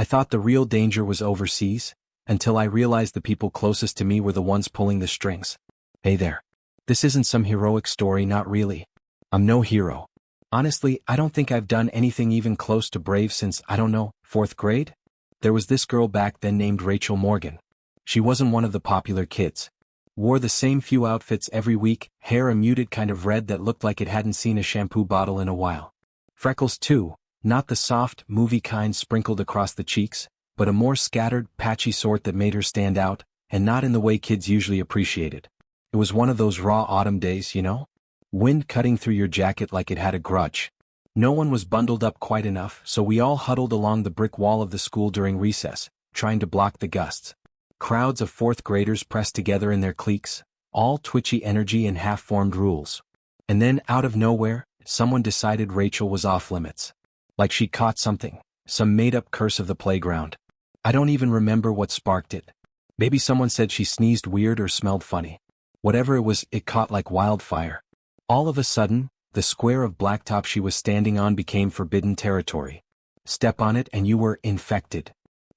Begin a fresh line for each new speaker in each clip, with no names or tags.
I thought the real danger was overseas, until I realized the people closest to me were the ones pulling the strings. Hey there. This isn't some heroic story, not really. I'm no hero. Honestly, I don't think I've done anything even close to brave since, I don't know, 4th grade? There was this girl back then named Rachel Morgan. She wasn't one of the popular kids. Wore the same few outfits every week, hair a muted kind of red that looked like it hadn't seen a shampoo bottle in a while. Freckles too, not the soft, movie kind sprinkled across the cheeks, but a more scattered, patchy sort that made her stand out, and not in the way kids usually appreciated. It was one of those raw autumn days, you know? Wind cutting through your jacket like it had a grudge. No one was bundled up quite enough, so we all huddled along the brick wall of the school during recess, trying to block the gusts. Crowds of 4th graders pressed together in their cliques, all twitchy energy and half-formed rules. And then, out of nowhere, someone decided Rachel was off limits. Like she caught something, some made-up curse of the playground. I don't even remember what sparked it. Maybe someone said she sneezed weird or smelled funny. Whatever it was, it caught like wildfire. All of a sudden, the square of blacktop she was standing on became forbidden territory. Step on it and you were infected.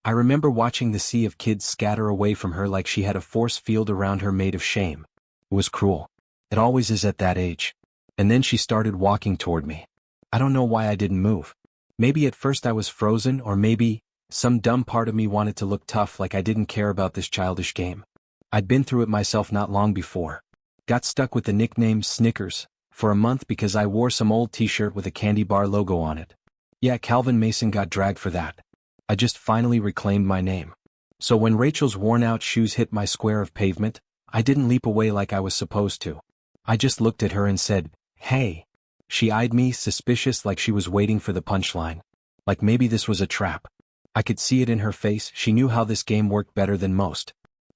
I remember watching the sea of kids scatter away from her like she had a force field around her made of shame. It was cruel. It always is at that age. And then she started walking toward me. I don't know why I didn't move. Maybe at first I was frozen, or maybe some dumb part of me wanted to look tough, like I didn't care about this childish game. I'd been through it myself not long before. Got stuck with the nickname Snickers for a month because I wore some old t-shirt with a candy bar logo on it. Yeah, Calvin Mason got dragged for that. I just finally reclaimed my name. So when Rachel's worn-out shoes hit my square of pavement, I didn't leap away like I was supposed to. I just looked at her and said, "Hey." She eyed me, suspicious, like she was waiting for the punchline. Like maybe this was a trap. I could see it in her face. She knew how this game worked better than most.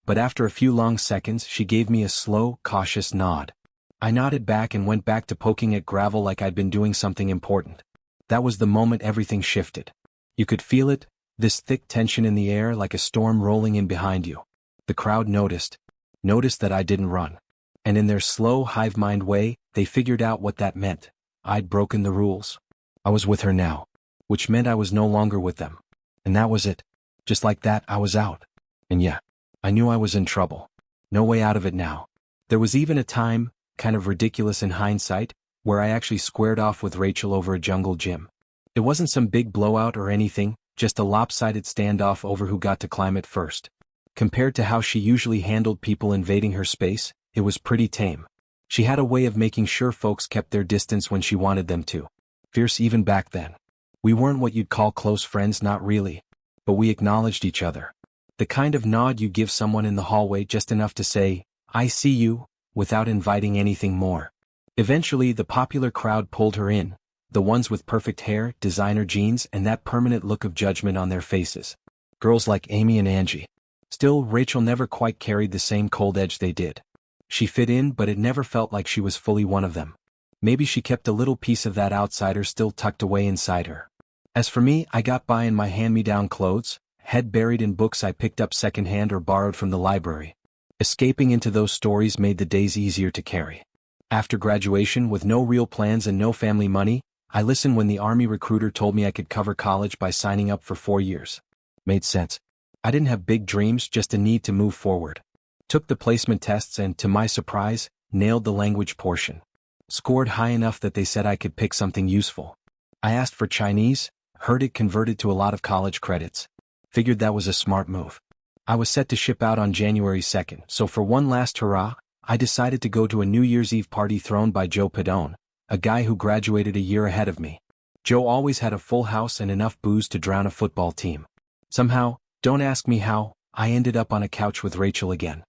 But after a few long seconds, she gave me a slow, cautious nod. I nodded back and went back to poking at gravel like I'd been doing something important. That was the moment everything shifted. You could feel it, this thick tension in the air, like a storm rolling in behind you. The crowd noticed that I didn't run. And in their slow, hive-mind way, they figured out what that meant. I'd broken the rules. I was with her now, which meant I was no longer with them. And that was it. Just like that, I was out. And yeah, I knew I was in trouble. No way out of it now. There was even a time, kind of ridiculous in hindsight, where I actually squared off with Rachel over a jungle gym. It wasn't some big blowout or anything, just a lopsided standoff over who got to climb it first. Compared to how she usually handled people invading her space, it was pretty tame. She had a way of making sure folks kept their distance when she wanted them to. Fierce even back then. We weren't what you'd call close friends, not really. But we acknowledged each other. The kind of nod you give someone in the hallway, just enough to say, "I see you," without inviting anything more. Eventually the popular crowd pulled her in, the ones with perfect hair, designer jeans, and that permanent look of judgment on their faces. Girls like Amy and Angie. Still, Rachel never quite carried the same cold edge they did. She fit in, but it never felt like she was fully one of them. Maybe she kept a little piece of that outsider still tucked away inside her. As for me, I got by in my hand-me-down clothes, head buried in books I picked up secondhand or borrowed from the library. Escaping into those stories made the days easier to carry. After graduation, with no real plans and no family money, I listened when the Army recruiter told me I could cover college by signing up for 4 years. Made sense. I didn't have big dreams, just a need to move forward. Took the placement tests and, to my surprise, nailed the language portion. Scored high enough that they said I could pick something useful. I asked for Chinese, heard it converted to a lot of college credits. Figured that was a smart move. I was set to ship out on January 2nd, so for one last hurrah, I decided to go to a New Year's Eve party thrown by Joe Padone, a guy who graduated a year ahead of me. Joe always had a full house and enough booze to drown a football team. Somehow, don't ask me how, I ended up on a couch with Rachel again.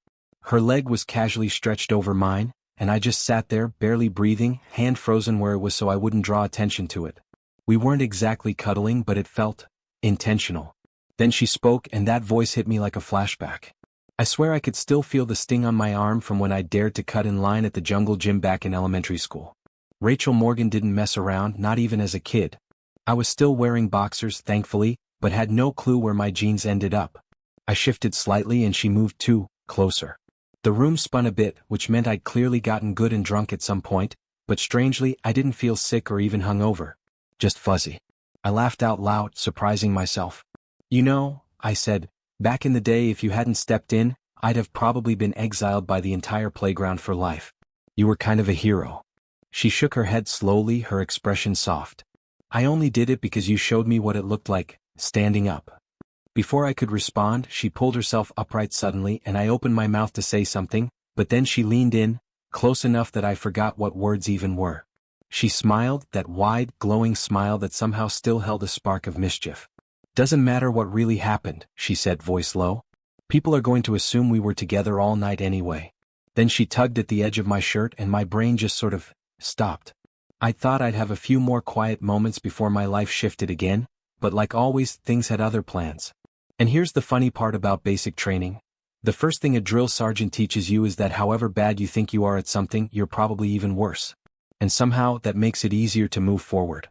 Her leg was casually stretched over mine, and I just sat there, barely breathing, hand frozen where it was so I wouldn't draw attention to it. We weren't exactly cuddling, but it felt intentional. Then she spoke, and that voice hit me like a flashback. I swear I could still feel the sting on my arm from when I dared to cut in line at the jungle gym back in elementary school. Rachel Morgan didn't mess around, not even as a kid. I was still wearing boxers, thankfully, but had no clue where my jeans ended up. I shifted slightly and she moved closer. The room spun a bit, which meant I'd clearly gotten good and drunk at some point, but strangely, I didn't feel sick or even hungover. Just fuzzy. I laughed out loud, surprising myself. You know, I said, back in the day if you hadn't stepped in, I'd have probably been exiled by the entire playground for life. You were kind of a hero. She shook her head slowly, her expression soft. I only did it because you showed me what it looked like, standing up. Before I could respond, she pulled herself upright suddenly and I opened my mouth to say something, but then she leaned in, close enough that I forgot what words even were. She smiled, that wide, glowing smile that somehow still held a spark of mischief. Doesn't matter what really happened, she said, voice low. People are going to assume we were together all night anyway. Then she tugged at the edge of my shirt and my brain just sort of stopped. I thought I'd have a few more quiet moments before my life shifted again, but like always, things had other plans. And here's the funny part about basic training. The first thing a drill sergeant teaches you is that however bad you think you are at something, you're probably even worse. And somehow that makes it easier to move forward.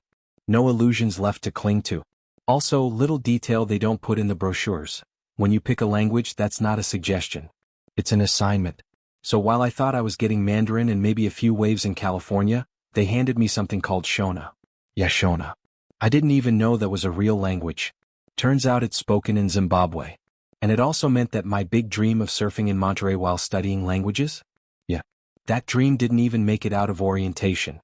No illusions left to cling to. Also, little detail they don't put in the brochures. When you pick a language, that's not a suggestion. It's an assignment. So while I thought I was getting Mandarin and maybe a few waves in California, they handed me something called Shona. Yeah, Shona. I didn't even know that was a real language. Turns out it's spoken in Zimbabwe. And it also meant that my big dream of surfing in Monterey while studying languages? Yeah. That dream didn't even make it out of orientation.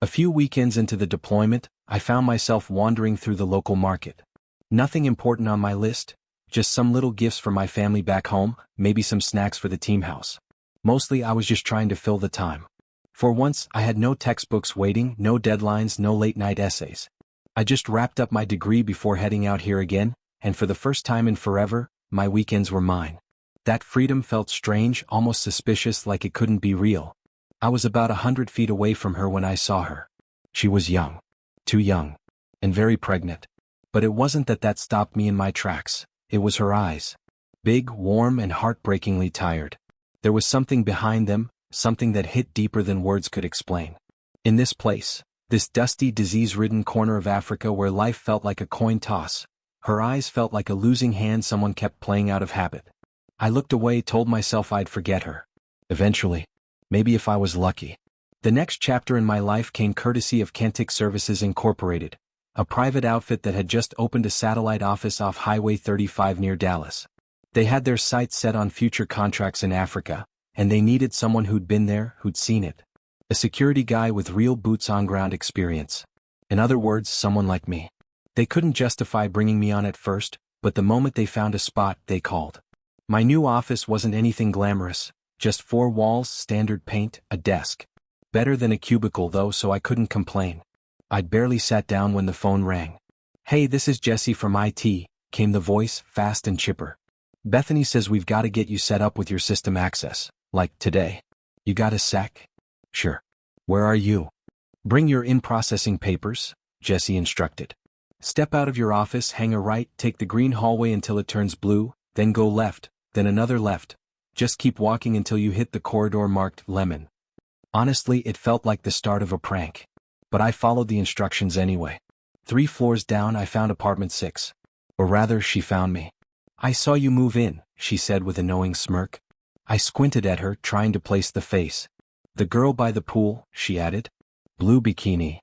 A few weekends into the deployment, I found myself wandering through the local market. Nothing important on my list, just some little gifts for my family back home, maybe some snacks for the team house. Mostly I was just trying to fill the time. For once, I had no textbooks waiting, no deadlines, no late-night essays. I just wrapped up my degree before heading out here again, and for the first time in forever, my weekends were mine. That freedom felt strange, almost suspicious, like it couldn't be real. I was about 100 feet away from her when I saw her. She was young. Too young. And very pregnant. But it wasn't that stopped me in my tracks. It was her eyes. Big, warm, and heartbreakingly tired. There was something behind them, something that hit deeper than words could explain. In this place, this dusty, disease-ridden corner of Africa where life felt like a coin toss, her eyes felt like a losing hand someone kept playing out of habit. I looked away, told myself I'd forget her. Eventually. Maybe if I was lucky. The next chapter in my life came courtesy of Kantic Services Incorporated, a private outfit that had just opened a satellite office off Highway 35 near Dallas. They had their sights set on future contracts in Africa, and they needed someone who'd been there, who'd seen it. A security guy with real boots-on-ground experience. In other words, someone like me. They couldn't justify bringing me on at first, but the moment they found a spot, they called. My new office wasn't anything glamorous, just 4 walls, standard paint, a desk. Better than a cubicle though, so I couldn't complain. I'd barely sat down when the phone rang. "Hey, this is Jesse from IT, came the voice, fast and chipper. "Bethany says we've got to get you set up with your system access, like today. You got a sec?" "Sure. Where are you?" "Bring your in-processing papers," Jesse instructed. "Step out of your office, hang a right, take the green hallway until it turns blue, then go left, then another left. Just keep walking until you hit the corridor marked lemon." Honestly, it felt like the start of a prank. But I followed the instructions anyway. 3 floors down, I found apartment 6. Or rather, she found me. "I saw you move in," she said with a knowing smirk. I squinted at her, trying to place the face. "The girl by the pool," she added. "Blue bikini."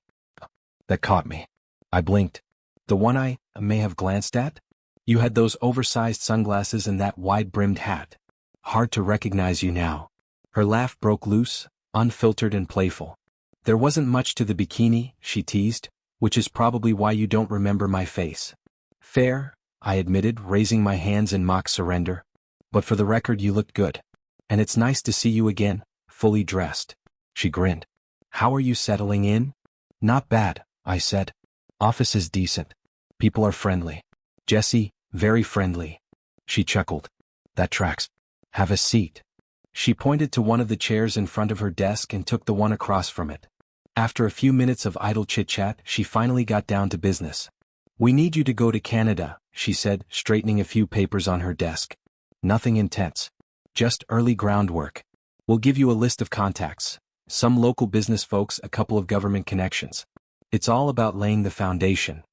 That caught me. I blinked. "The one I may have glanced at? You had those oversized sunglasses and that wide-brimmed hat. Hard to recognize you now." Her laugh broke loose, unfiltered and playful. "There wasn't much to the bikini," she teased, "which is probably why you don't remember my face." "Fair," I admitted, raising my hands in mock surrender. "But for the record, you looked good. And it's nice to see you again, fully dressed." She grinned. "How are you settling in?" "Not bad," I said. "Office is decent. People are friendly. Jesse, very friendly." She chuckled. "That tracks. Have a seat." She pointed to one of the chairs in front of her desk and took the one across from it. After a few minutes of idle chit-chat, she finally got down to business. "We need you to go to Canada," she said, straightening a few papers on her desk. "Nothing intense. Just early groundwork. We'll give you a list of contacts. Some local business folks, a couple of government connections. It's all about laying the foundation."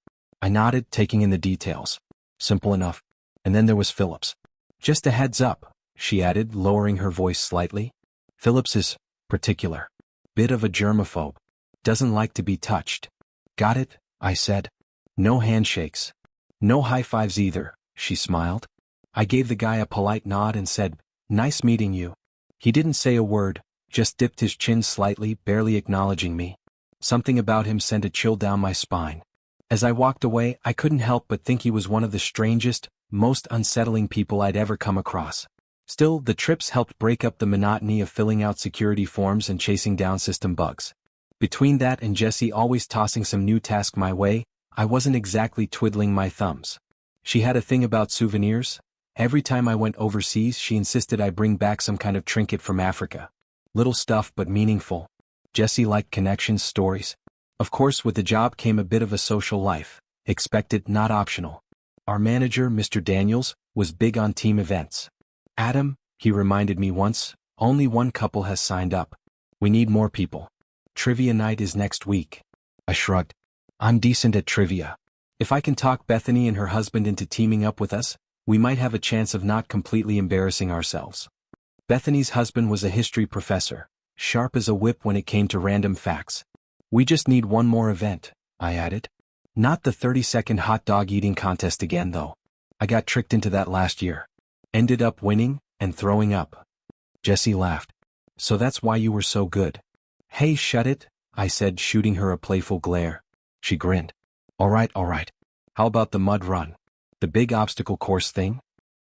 I nodded, taking in the details. Simple enough. And then there was Phillips. "Just a heads up," she added, lowering her voice slightly. "Phillips is particular. Bit of a germaphobe. Doesn't like to be touched." "Got it," I said. "No handshakes. No high fives either," she smiled. I gave the guy a polite nod and said, "Nice meeting you." He didn't say a word, just dipped his chin slightly, barely acknowledging me. Something about him sent a chill down my spine. As I walked away, I couldn't help but think he was one of the strangest, most unsettling people I'd ever come across. Still, the trips helped break up the monotony of filling out security forms and chasing down system bugs. Between that and Jessie always tossing some new task my way, I wasn't exactly twiddling my thumbs. She had a thing about souvenirs. Every time I went overseas, she insisted I bring back some kind of trinket from Africa. Little stuff but meaningful. Jessie liked connections, stories. Of course, with the job came a bit of a social life. Expected, not optional. Our manager, Mr. Daniels, was big on team events. "Adam," he reminded me once, "only one couple has signed up. We need more people. Trivia night is next week." I shrugged. I'm decent at trivia. If I can talk Bethany and her husband into teaming up with us, we might have a chance of not completely embarrassing ourselves. Bethany's husband was a history professor, sharp as a whip when it came to random facts. "We just need one more event," I added. "Not the 30-second hot dog eating contest again, though. I got tricked into that last year. Ended up winning and throwing up." Jessie laughed. "So that's why you were so good." "Hey, shut it," I said, shooting her a playful glare. She grinned. All right. How about the mud run? The big obstacle course thing?"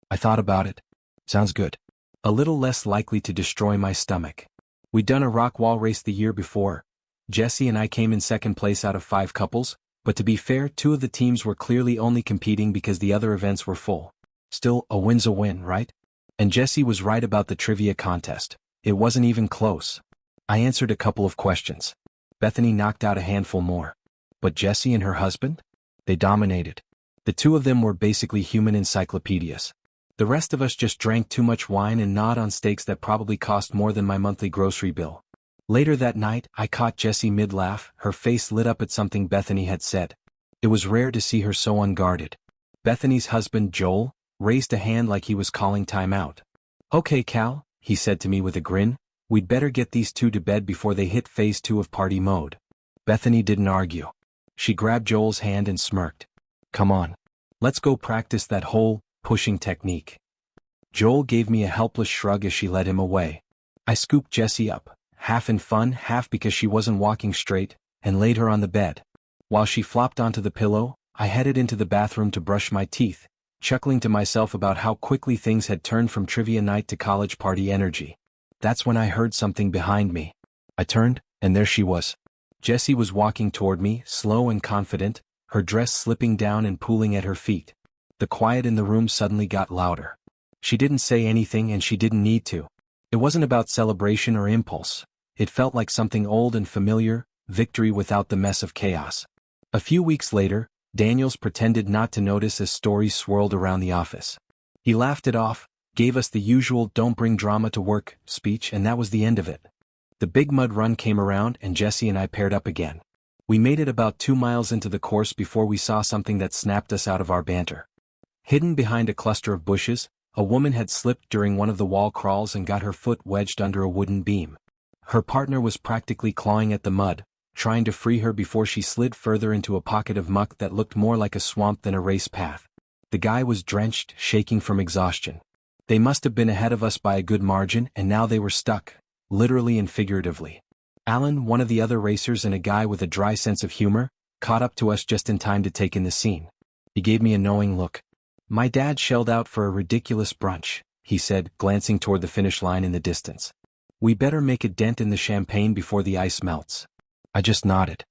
I thought about it. "Sounds good. A little less likely to destroy my stomach. We'd done a rock wall race the year before. Jessie and I came in second place out of 5 couples, but to be fair, 2 of the teams were clearly only competing because the other events were full. Still, a win's a win, right? And Jessie was right about the trivia contest. It wasn't even close. I answered a couple of questions. Bethany knocked out a handful more. But Jessie and her husband? They dominated. The 2 of them were basically human encyclopedias. The rest of us just drank too much wine and gnawed on steaks that probably cost more than my monthly grocery bill. Later that night, I caught Jessie mid-laugh, her face lit up at something Bethany had said. It was rare to see her so unguarded. Bethany's husband, Joel, raised a hand like he was calling time out. "Okay, Cal," he said to me with a grin, "we'd better get these 2 to bed before they hit phase 2 of party mode." Bethany didn't argue. She grabbed Joel's hand and smirked. "Come on. Let's go practice that whole pushing technique." Joel gave me a helpless shrug as she led him away. I scooped Jessie up, half in fun, half because she wasn't walking straight, and laid her on the bed. While she flopped onto the pillow, I headed into the bathroom to brush my teeth, chuckling to myself about how quickly things had turned from trivia night to college party energy. That's when I heard something behind me. I turned, and there she was. Jessie was walking toward me, slow and confident, her dress slipping down and pooling at her feet. The quiet in the room suddenly got louder. She didn't say anything and she didn't need to. It wasn't about celebration or impulse. It felt like something old and familiar, victory without the mess of chaos. A few weeks later, Daniels pretended not to notice as stories swirled around the office. He laughed it off, gave us the usual "don't bring drama to work" speech, and that was the end of it. The big mud run came around and Jessie and I paired up again. We made it about 2 miles into the course before we saw something that snapped us out of our banter. Hidden behind a cluster of bushes, a woman had slipped during one of the wall crawls and got her foot wedged under a wooden beam. Her partner was practically clawing at the mud, trying to free her before she slid further into a pocket of muck that looked more like a swamp than a race path. The guy was drenched, shaking from exhaustion. They must have been ahead of us by a good margin, and now they were stuck, literally and figuratively. Alan, one of the other racers and a guy with a dry sense of humor, caught up to us just in time to take in the scene. He gave me a knowing look. "My dad shelled out for a ridiculous brunch," he said, glancing toward the finish line in the distance. "We better make a dent in the champagne before the ice melts." I just nodded.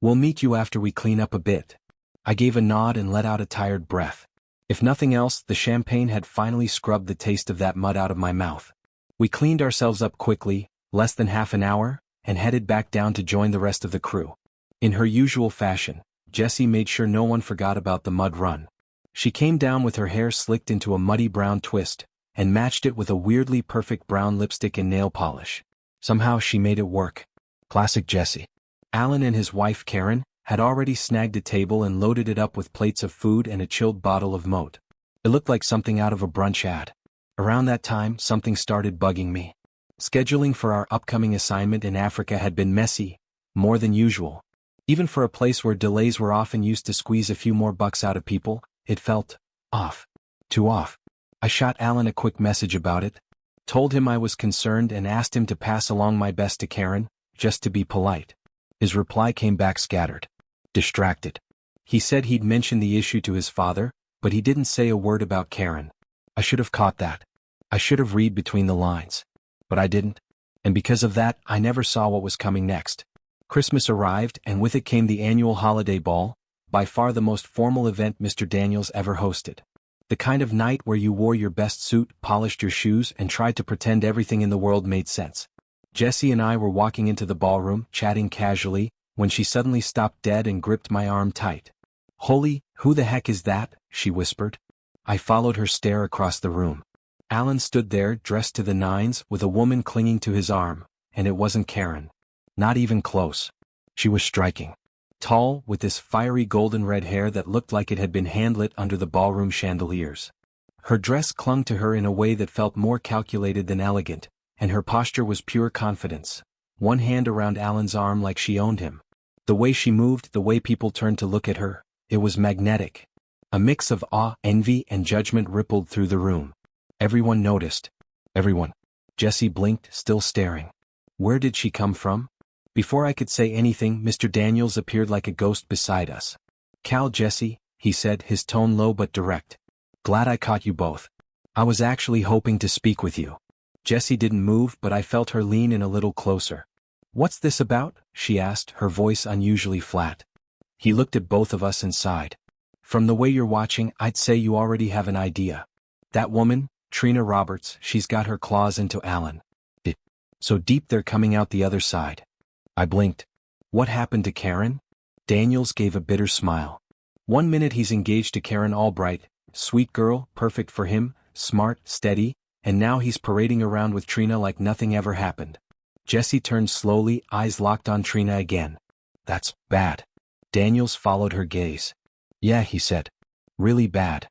"We'll meet you after we clean up a bit." I gave a nod and let out a tired breath. If nothing else, the champagne had finally scrubbed the taste of that mud out of my mouth. We cleaned ourselves up quickly, less than half an hour, and headed back down to join the rest of the crew. In her usual fashion, Jessie made sure no one forgot about the mud run. She came down with her hair slicked into a muddy brown twist, and matched it with a weirdly perfect brown lipstick and nail polish. Somehow she made it work. Classic Jessie. Alan and his wife Karen had already snagged a table and loaded it up with plates of food and a chilled bottle of Moat. It looked like something out of a brunch ad. Around that time, something started bugging me. Scheduling for our upcoming assignment in Africa had been messy, more than usual. Even for a place where delays were often used to squeeze a few more bucks out of people, it felt off. Too off. I shot Alan a quick message about it. Told him I was concerned and asked him to pass along my best to Karen, just to be polite. His reply came back scattered. Distracted. He said he'd mentioned the issue to his father, but he didn't say a word about Karen. I should have caught that. I should have read between the lines. But I didn't. And because of that, I never saw what was coming next. Christmas arrived, and with it came the annual holiday ball, by far the most formal event Mr. Daniels ever hosted. The kind of night where you wore your best suit, polished your shoes, and tried to pretend everything in the world made sense. Jessie and I were walking into the ballroom, chatting casually, when she suddenly stopped dead and gripped my arm tight. "Holy, who the heck is that?" she whispered. I followed her stare across the room. Alan stood there, dressed to the nines, with a woman clinging to his arm, and it wasn't Karen. Not even close. She was striking. Tall, with this fiery golden red hair that looked like it had been handlit under the ballroom chandeliers. Her dress clung to her in a way that felt more calculated than elegant, and her posture was pure confidence. One hand around Alan's arm like she owned him. The way she moved, the way people turned to look at her, it was magnetic. A mix of awe, envy, and judgment rippled through the room. Everyone noticed. Everyone. Jessie blinked, still staring. Where did she come from? Before I could say anything, Mr. Daniels appeared like a ghost beside us. "Cal, Jessie," he said, his tone low but direct. "Glad I caught you both. I was actually hoping to speak with you." Jessie didn't move, but I felt her lean in a little closer. "What's this about?" she asked, her voice unusually flat. He looked at both of us and sighed. "From the way you're watching, I'd say you already have an idea. That woman, Trina Roberts, she's got her claws into Alan. So deep they're coming out the other side." I blinked. "What happened to Karen?" Daniels gave a bitter smile. "One minute he's engaged to Karen Albright, sweet girl, perfect for him, smart, steady, and now he's parading around with Trina like nothing ever happened." Jessie turned slowly, eyes locked on Trina again. "That's bad." Daniels followed her gaze. "Yeah," he said. "Really bad."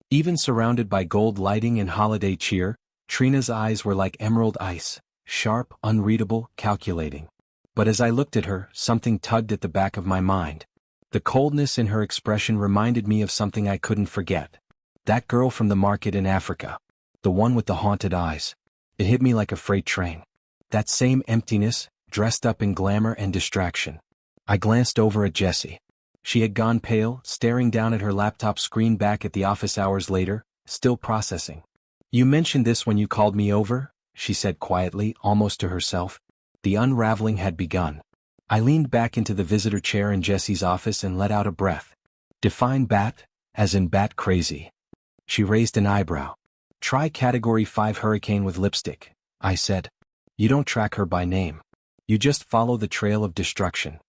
Even surrounded by gold lighting and holiday cheer, Trina's eyes were like emerald ice, sharp, unreadable, calculating. But as I looked at her, something tugged at the back of my mind. The coldness in her expression reminded me of something I couldn't forget. That girl from the market in Africa. The one with the haunted eyes. It hit me like a freight train. That same emptiness, dressed up in glamour and distraction. I glanced over at Jessie. She had gone pale, staring down at her laptop screen back at the office hours later, still processing. "You mentioned this when you called me over," she said quietly, almost to herself. The unraveling had begun. I leaned back into the visitor chair in Jessie's office and let out a breath. "Define bat, as in bat crazy." She raised an eyebrow. "Try Category 5 hurricane with lipstick," I said. "You don't track her by name. You just follow the trail of destruction.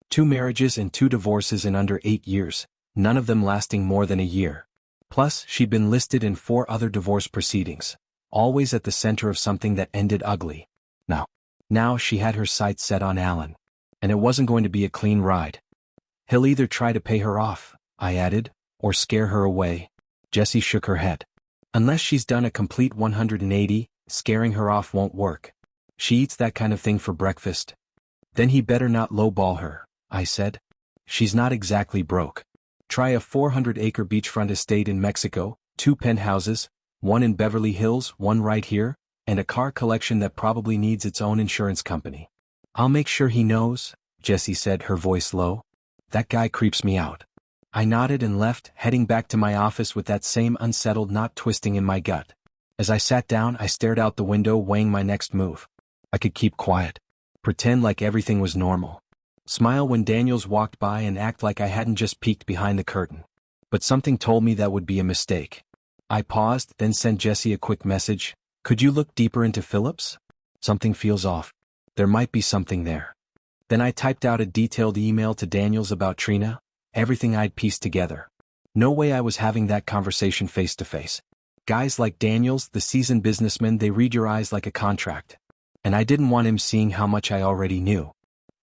2 marriages and 2 divorces in under 8 years, none of them lasting more than a year. Plus, she'd been listed in 4 other divorce proceedings, always at the center of something that ended ugly. Now she had her sights set on Alan. And it wasn't going to be a clean ride. "He'll either try to pay her off," I added, "or scare her away." Jessie shook her head. "Unless she's done a complete 180, scaring her off won't work. She eats that kind of thing for breakfast." "Then he better not lowball her," I said. "She's not exactly broke. Try a 400-acre beachfront estate in Mexico, 2 penthouses, 1 in Beverly Hills, 1 right here, and a car collection that probably needs its own insurance company." "I'll make sure he knows," Jessie said, her voice low. "That guy creeps me out." I nodded and left, heading back to my office with that same unsettled knot twisting in my gut. As I sat down, I stared out the window, weighing my next move. I could keep quiet. Pretend like everything was normal. Smile when Daniels walked by and act like I hadn't just peeked behind the curtain. But something told me that would be a mistake. I paused, then sent Jessie a quick message. "Could you look deeper into Phillips? Something feels off. There might be something there." Then I typed out a detailed email to Daniels about Trina, everything I'd pieced together. No way I was having that conversation face to face. Guys like Daniels, the seasoned businessman, they read your eyes like a contract. And I didn't want him seeing how much I already knew.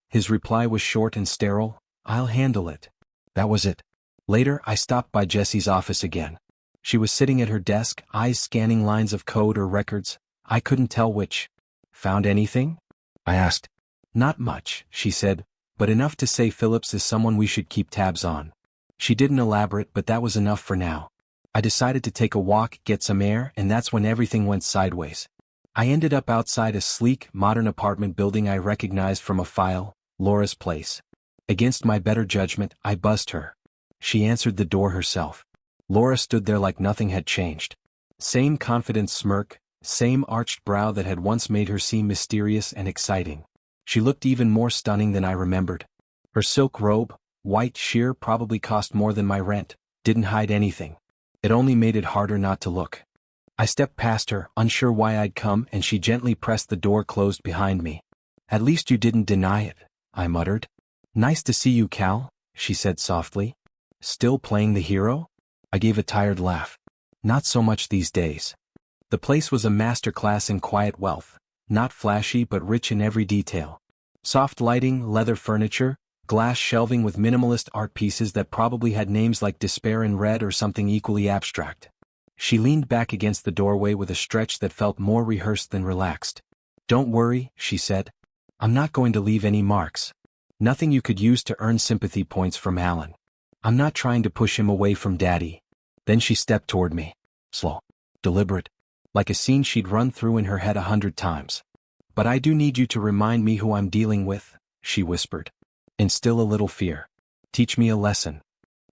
His reply was short and sterile. "I'll handle it." That was it. Later, I stopped by Jessie's office again. She was sitting at her desk, eyes scanning lines of code or records. I couldn't tell which. "Found anything?" I asked. "Not much," she said, "but enough to say Phillips is someone we should keep tabs on." She didn't elaborate, but that was enough for now. I decided to take a walk, get some air, and that's when everything went sideways. I ended up outside a sleek, modern apartment building I recognized from a file, Laura's place. Against my better judgment, I buzzed her. She answered the door herself. Laura stood there like nothing had changed. Same confident smirk, same arched brow that had once made her seem mysterious and exciting. She looked even more stunning than I remembered. Her silk robe, white sheer, probably cost more than my rent, didn't hide anything. It only made it harder not to look. I stepped past her, unsure why I'd come, and she gently pressed the door closed behind me. "At least you didn't deny it," I muttered. "Nice to see you, Cal," she said softly. "Still playing the hero?" I gave a tired laugh. "Not so much these days." The place was a masterclass in quiet wealth, not flashy but rich in every detail. Soft lighting, leather furniture, glass shelving with minimalist art pieces that probably had names like Despair in Red or something equally abstract. She leaned back against the doorway with a stretch that felt more rehearsed than relaxed. "Don't worry," she said. "I'm not going to leave any marks. Nothing you could use to earn sympathy points from Alan. I'm not trying to push him away from Daddy." Then she stepped toward me. Slow. Deliberate. Like a scene she'd run through in her head 100 times. "But I do need you to remind me who I'm dealing with," she whispered. "Instill a little fear. Teach me a lesson."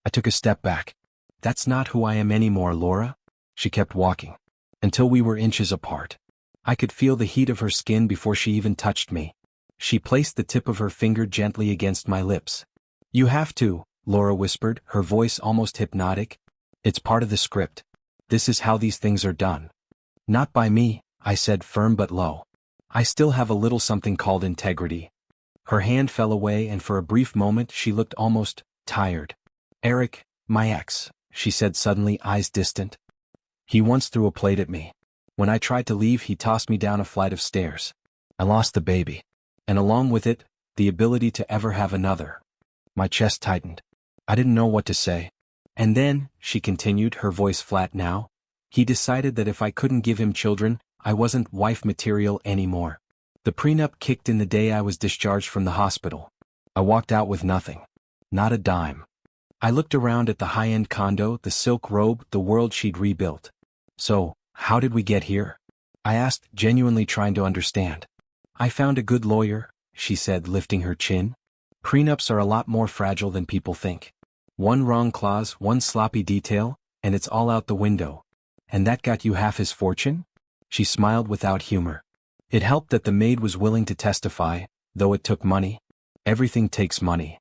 I took a step back. "That's not who I am anymore, Laura." She kept walking. Until we were inches apart. I could feel the heat of her skin before she even touched me. She placed the tip of her finger gently against my lips. "You have to," Laura whispered, her voice almost hypnotic. "It's part of the script. This is how these things are done." "Not by me," I said, firm but low. "I still have a little something called integrity." Her hand fell away, and for a brief moment she looked almost tired. "Eric, my ex," she said suddenly, eyes distant. "He once threw a plate at me. When I tried to leave, he tossed me down a flight of stairs. I lost the baby. And along with it, the ability to ever have another." My chest tightened. I didn't know what to say. "And then," she continued, her voice flat now, "he decided that if I couldn't give him children, I wasn't wife material anymore. The prenup kicked in the day I was discharged from the hospital. I walked out with nothing. Not a dime." I looked around at the high-end condo, the silk robe, the world she'd rebuilt. "So, how did we get here?" I asked, genuinely trying to understand. "I found a good lawyer," she said, lifting her chin. "Prenups are a lot more fragile than people think. One wrong clause, one sloppy detail, and it's all out the window. And that got you half his fortune?" She smiled without humor. "It helped that the maid was willing to testify, though it took money. Everything takes money."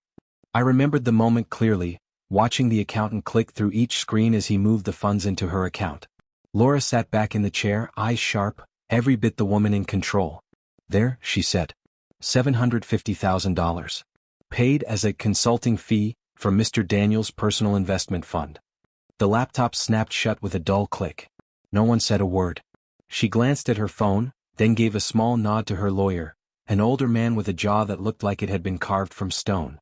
I remembered the moment clearly, watching the accountant click through each screen as he moved the funds into her account. Laura sat back in the chair, eyes sharp, every bit the woman in control. "There," she said. $750,000. Paid as a consulting fee from Mr. Daniels' personal investment fund. The laptop snapped shut with a dull click. No one said a word. She glanced at her phone, then gave a small nod to her lawyer, an older man with a jaw that looked like it had been carved from stone.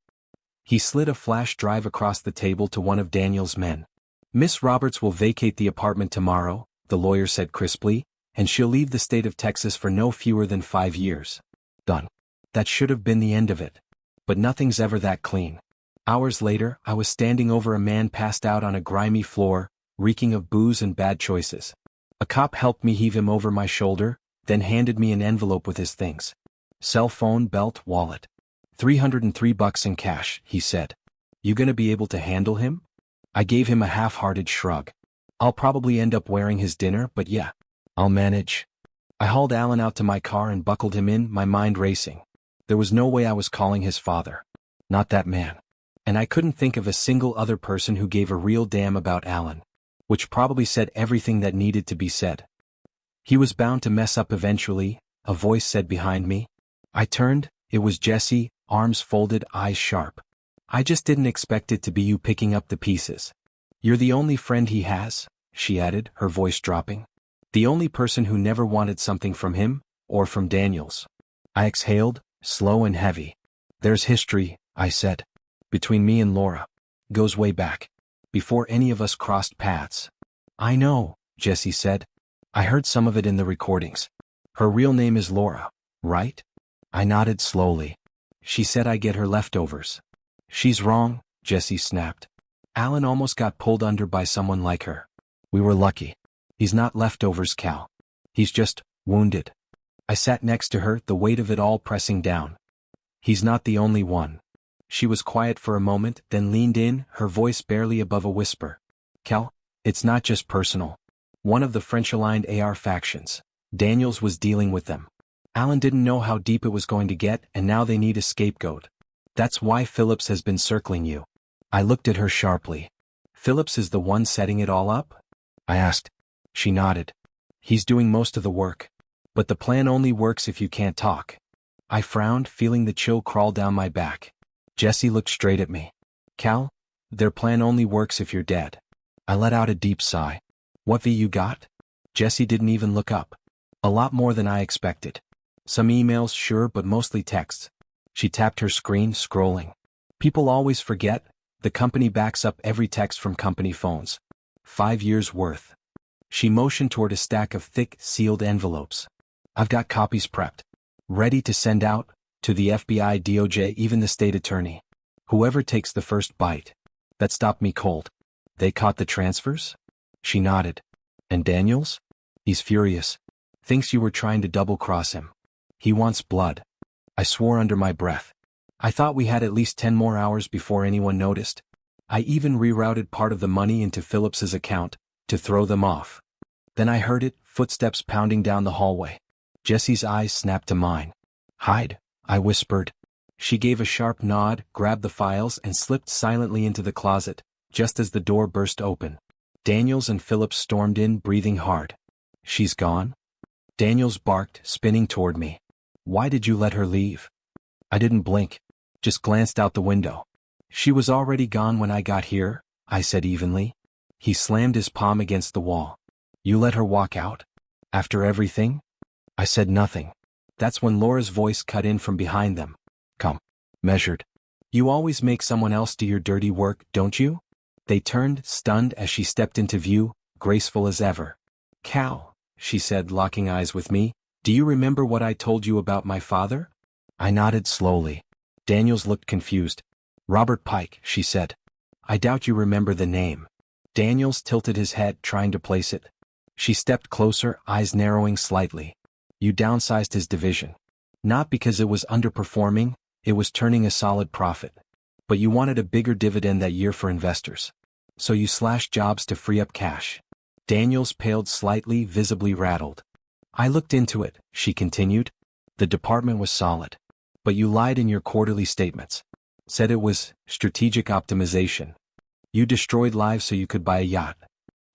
He slid a flash drive across the table to one of Daniel's men. "Miss Roberts will vacate the apartment tomorrow," the lawyer said crisply, "and she'll leave the state of Texas for no fewer than 5 years. Done. That should have been the end of it. But nothing's ever that clean." Hours later, I was standing over a man passed out on a grimy floor, reeking of booze and bad choices. A cop helped me heave him over my shoulder, then handed me an envelope with his things. Cell phone, belt, wallet. $303 in cash, he said. "You gonna be able to handle him?" I gave him a half-hearted shrug. "I'll probably end up wearing his dinner, but yeah, I'll manage." I hauled Alan out to my car and buckled him in, my mind racing. There was no way I was calling his father. Not that man. And I couldn't think of a single other person who gave a real damn about Alan. Which probably said everything that needed to be said. "He was bound to mess up eventually," a voice said behind me. I turned, it was Jessie, arms folded, eyes sharp. "I just didn't expect it to be you picking up the pieces. You're the only friend he has," she added, her voice dropping. "The only person who never wanted something from him, or from Daniels." I exhaled, slow and heavy. "There's history," I said. "Between me and Laura. Goes way back. Before any of us crossed paths." "I know," Jessie said. "I heard some of it in the recordings. Her real name is Laura, right?" I nodded slowly. "She said I get her leftovers." "She's wrong," Jessie snapped. "Alan almost got pulled under by someone like her. We were lucky. He's not leftovers, Cal. He's just wounded. I sat next to her, the weight of it all pressing down. He's not the only one. She was quiet for a moment, then leaned in, her voice barely above a whisper. Cal, it's not just personal. One of the French-aligned AR factions. Daniels was dealing with them. Alan didn't know how deep it was going to get, and now they need a scapegoat. That's why Phillips has been circling you. I looked at her sharply. Phillips is the one setting it all up? I asked. She nodded. He's doing most of the work. But the plan only works if you can't talk. I frowned, feeling the chill crawl down my back. Jesse looked straight at me. Cal, their plan only works if you're dead. I let out a deep sigh. What you got? Jesse didn't even look up. A lot more than I expected. Some emails, sure, but mostly texts. She tapped her screen, scrolling. People always forget, the company backs up every text from company phones. 5 years worth. She motioned toward a stack of thick, sealed envelopes. I've got copies prepped. Ready to send out, to the FBI, DOJ, even the state attorney. Whoever takes the first bite. That stopped me cold. They caught the transfers? She nodded. And Daniels? He's furious. Thinks you were trying to double-cross him. He wants blood. I swore under my breath. I thought we had at least 10 more hours before anyone noticed. I even rerouted part of the money into Phillips's account, to throw them off. Then I heard it, footsteps pounding down the hallway. Jesse's eyes snapped to mine. Hide, I whispered. She gave a sharp nod, grabbed the files and slipped silently into the closet, just as the door burst open. Daniels and Phillips stormed in, breathing hard. She's gone? Daniels barked, spinning toward me. Why did you let her leave? I didn't blink. Just glanced out the window. She was already gone when I got here, I said evenly. He slammed his palm against the wall. You let her walk out? After everything? I said nothing. That's when Laura's voice cut in from behind them. Come. Measured. You always make someone else do your dirty work, don't you? They turned, stunned as she stepped into view, graceful as ever. Cal, she said, locking eyes with me, do you remember what I told you about my father? I nodded slowly. Daniels looked confused. Robert Pike, she said. I doubt you remember the name. Daniels tilted his head, trying to place it. She stepped closer, eyes narrowing slightly. You downsized his division. Not because it was underperforming, it was turning a solid profit. But you wanted a bigger dividend that year for investors. So you slashed jobs to free up cash. Daniels paled slightly, visibly rattled. I looked into it, she continued. The department was solid. But you lied in your quarterly statements. Said it was strategic optimization. You destroyed lives so you could buy a yacht.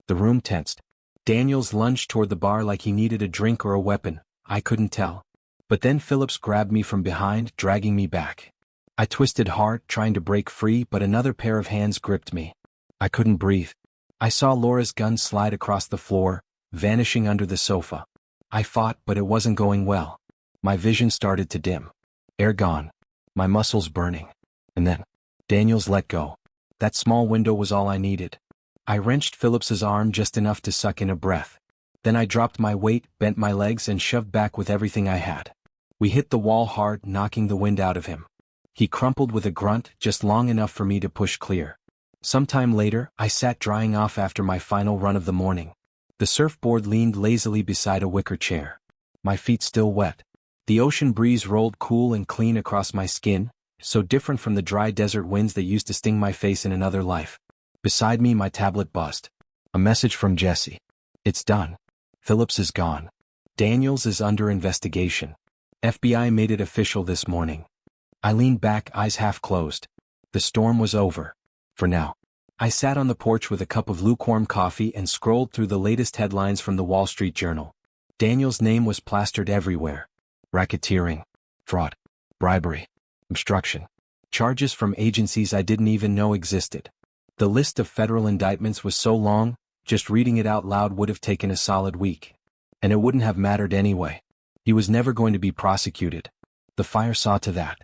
The room tensed. Daniels lunged toward the bar like he needed a drink or a weapon. I couldn't tell. But then Phillips grabbed me from behind, dragging me back. I twisted hard, trying to break free, but another pair of hands gripped me. I couldn't breathe. I saw Laura's gun slide across the floor, vanishing under the sofa. I fought, but it wasn't going well. My vision started to dim. Air gone. My muscles burning. And then, Daniels let go. That small window was all I needed. I wrenched Phillips's arm just enough to suck in a breath. Then I dropped my weight, bent my legs and shoved back with everything I had. We hit the wall hard, knocking the wind out of him. He crumpled with a grunt, just long enough for me to push clear. Sometime later, I sat drying off after my final run of the morning. The surfboard leaned lazily beside a wicker chair. My feet still wet. The ocean breeze rolled cool and clean across my skin, so different from the dry desert winds that used to sting my face in another life. Beside me, my tablet buzzed. A message from Jesse. It's done. Phillips is gone. Daniels is under investigation. FBI made it official this morning. I leaned back, eyes half closed. The storm was over. For now. I sat on the porch with a cup of lukewarm coffee and scrolled through the latest headlines from the Wall Street Journal. Daniels' name was plastered everywhere. Racketeering. Fraud. Bribery. Obstruction. Charges from agencies I didn't even know existed. The list of federal indictments was so long, just reading it out loud would have taken a solid week. And it wouldn't have mattered anyway. He was never going to be prosecuted. The fire saw to that.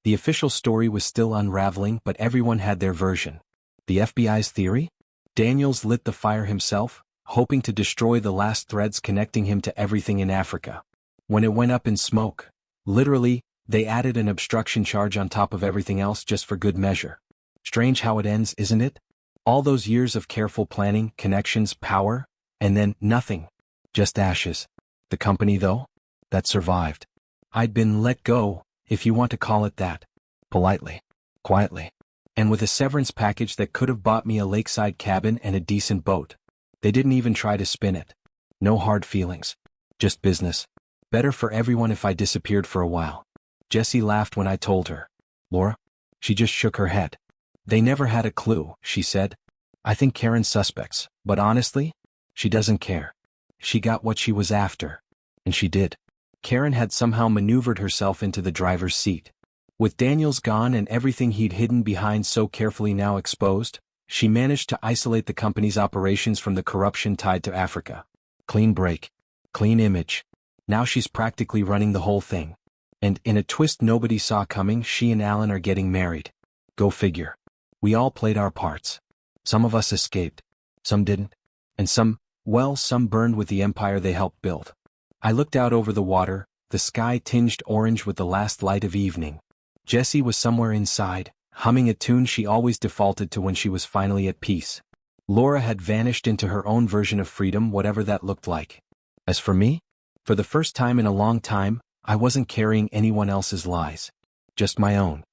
The official story was still unraveling, but everyone had their version. The FBI's theory? Daniels lit the fire himself, hoping to destroy the last threads connecting him to everything in Africa. When it went up in smoke, literally, they added an obstruction charge on top of everything else just for good measure. Strange how it ends, isn't it? All those years of careful planning, connections, power, and then nothing. Just ashes. The company, though? That survived. I'd been let go, if you want to call it that. Politely. Quietly. And with a severance package that could have bought me a lakeside cabin and a decent boat. They didn't even try to spin it. No hard feelings. Just business. Better for everyone if I disappeared for a while. Jessie laughed when I told her. Laura? She just shook her head. They never had a clue, she said. I think Karen's suspects, but honestly, she doesn't care. She got what she was after. And she did. Karen had somehow maneuvered herself into the driver's seat. With Daniels gone and everything he'd hidden behind so carefully now exposed, she managed to isolate the company's operations from the corruption tied to Africa. Clean break. Clean image. Now she's practically running the whole thing. And in a twist nobody saw coming, she and Alan are getting married. Go figure. We all played our parts. Some of us escaped. Some didn't. And some burned with the empire they helped build. I looked out over the water, the sky tinged orange with the last light of evening. Jessie was somewhere inside, humming a tune she always defaulted to when she was finally at peace. Laura had vanished into her own version of freedom, whatever that looked like. As for me, for the first time in a long time, I wasn't carrying anyone else's lies. Just my own.